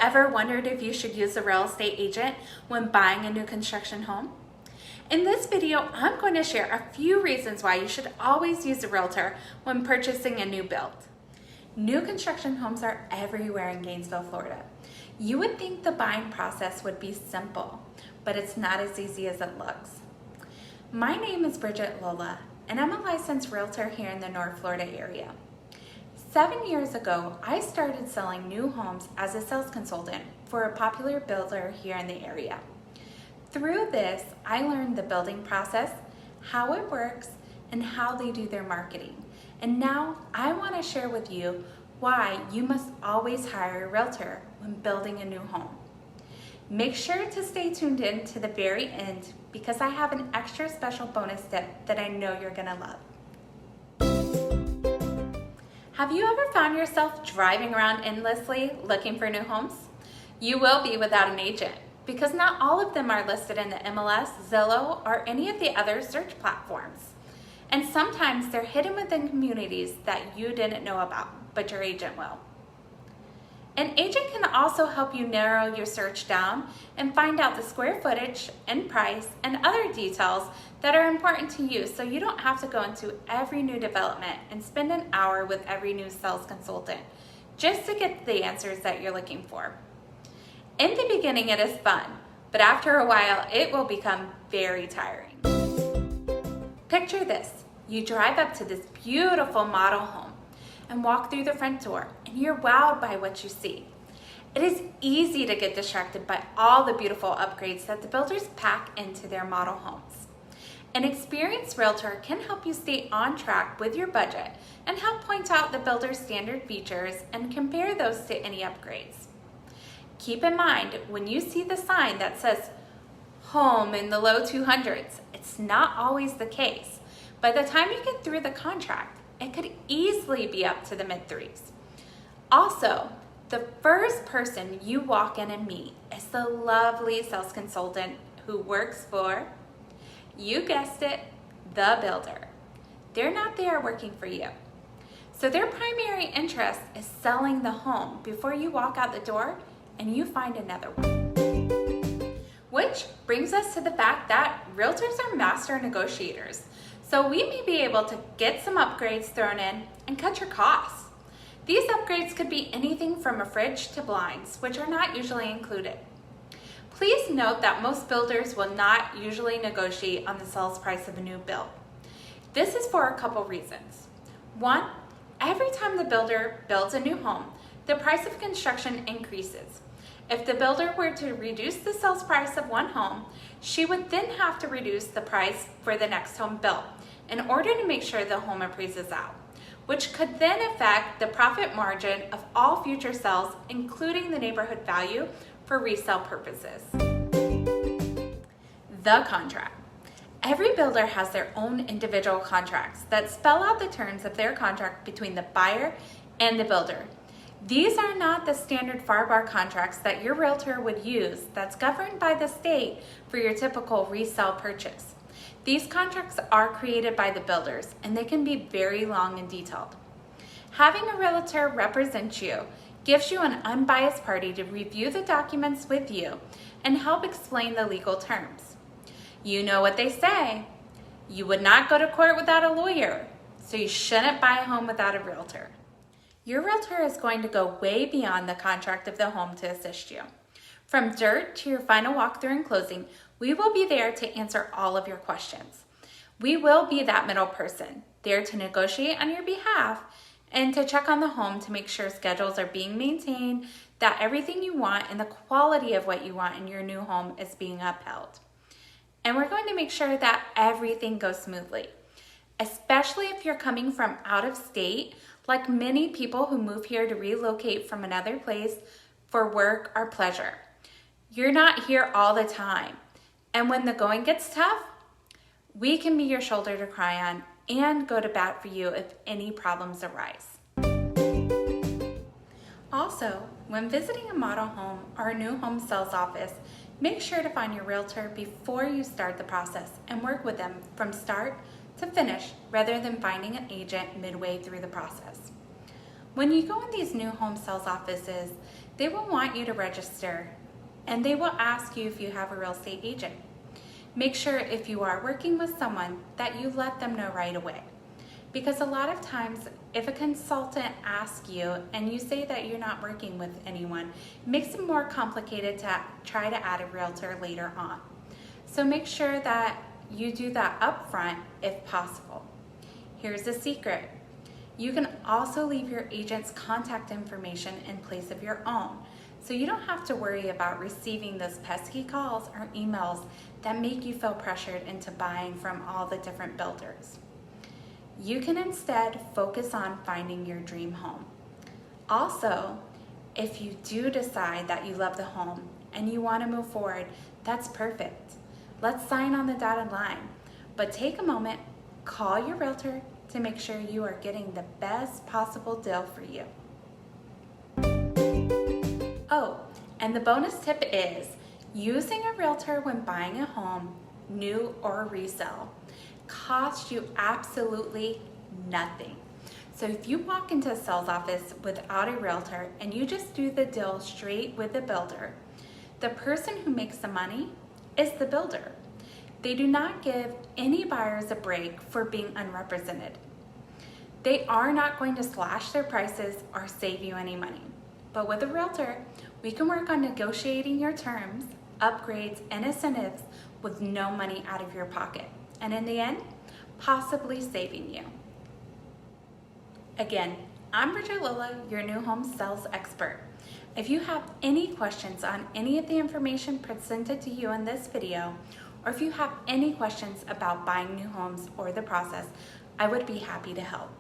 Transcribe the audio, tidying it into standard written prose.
ever wondered if you should use a real estate agent when buying a new construction home? In this video, I'm going to share a few reasons why you should always use a realtor when purchasing a new build. New construction homes are everywhere in Gainesville, Florida. You would think the buying process would be simple, but it's not as easy as it looks. My name is Bridget Lola, and I'm a licensed realtor here in the North Florida area. 7 years ago, I started selling new homes as a sales consultant for a popular builder here in the area. Through this, I learned the building process, how it works, and how they do their marketing. And now I want to share with you why you must always hire a realtor when building a new home. Make sure to stay tuned in to the very end because I have an extra special bonus tip that I know you're going to love. Have you ever found yourself driving around endlessly looking for new homes? You will be without an agent because not all of them are listed in the MLS, Zillow, or any of the other search platforms. And sometimes they're hidden within communities that you didn't know about, but your agent will. An agent can also help you narrow your search down and find out the square footage and price and other details that are important to you so you don't have to go into every new development and spend an hour with every new sales consultant just to get the answers that you're looking for. In the beginning, it is fun, but after a while, it will become very tiring. Picture this. You drive up to this beautiful model home and walk through the front door, and you're wowed by what you see. It is easy to get distracted by all the beautiful upgrades that the builders pack into their model homes. An experienced realtor can help you stay on track with your budget and help point out the builder's standard features and compare those to any upgrades. Keep in mind, when you see the sign that says home in the low 200s, it's not always the case. By the time you get through the contract, it could easily be up to the mid-3s. Also, the first person you walk in and meet is the lovely sales consultant who works for, you guessed it, the builder. They're not there working for you. So their primary interest is selling the home before you walk out the door and you find another one. Which brings us to the fact that realtors are master negotiators. So we may be able to get some upgrades thrown in and cut your costs. These upgrades could be anything from a fridge to blinds, which are not usually included. Please note that most builders will not usually negotiate on the sales price of a new build. This is for a couple reasons. One, every time the builder builds a new home, the price of construction increases. If the builder were to reduce the sales price of one home, she would then have to reduce the price for the next home built in order to make sure the home appraises out, which could then affect the profit margin of all future sales, including the neighborhood value for resale purposes. The contract. Every builder has their own individual contracts that spell out the terms of their contract between the buyer and the builder. These are not the standard FAR contracts that your realtor would use that's governed by the state for your typical resale purchase. These contracts are created by the builders and they can be very long and detailed. Having a realtor represent you gives you an unbiased party to review the documents with you and help explain the legal terms. You know what they say. You would not go to court without a lawyer, so you shouldn't buy a home without a realtor. Your realtor is going to go way beyond the contract of the home to assist you. From dirt to your final walkthrough and closing, we will be there to answer all of your questions. We will be that middle person, there to negotiate on your behalf and to check on the home to make sure schedules are being maintained, that everything you want and the quality of what you want in your new home is being upheld. And we're going to make sure that everything goes smoothly, especially if you're coming from out of state, like many people who move here to relocate from another place for work or pleasure. You're not here all the time. And when the going gets tough, we can be your shoulder to cry on and go to bat for you if any problems arise. Also, when visiting a model home or a new home sales office, make sure to find your realtor before you start the process and work with them from start to finish rather than finding an agent midway through the process. When you go in these new home sales offices, they will want you to register and they will ask you if you have a real estate agent. Make sure if you are working with someone that you let them know right away. Because a lot of times if a consultant asks you and you say that you're not working with anyone, it makes it more complicated to try to add a realtor later on. So make sure that you do that up front if possible. Here's a secret. You can also leave your agent's contact information in place of your own, so you don't have to worry about receiving those pesky calls or emails that make you feel pressured into buying from all the different builders. You can instead focus on finding your dream home. Also, if you do decide that you love the home and you want to move forward, that's perfect. Let's sign on the dotted line, but take a moment, call your realtor to make sure you are getting the best possible deal for you. Oh, and the bonus tip is using a realtor when buying a home, new or resale, costs you absolutely nothing. So if you walk into a sales office without a realtor and you just do the deal straight with the builder, the person who makes the money is the builder. They do not give any buyers a break for being unrepresented. They are not going to slash their prices or save you any money. But with a realtor, we can work on negotiating your terms, upgrades, and incentives with no money out of your pocket. And in the end, possibly saving you. Again, I'm Bridget Lola, your new home sales expert. If you have any questions on any of the information presented to you in this video, or if you have any questions about buying new homes or the process, I would be happy to help.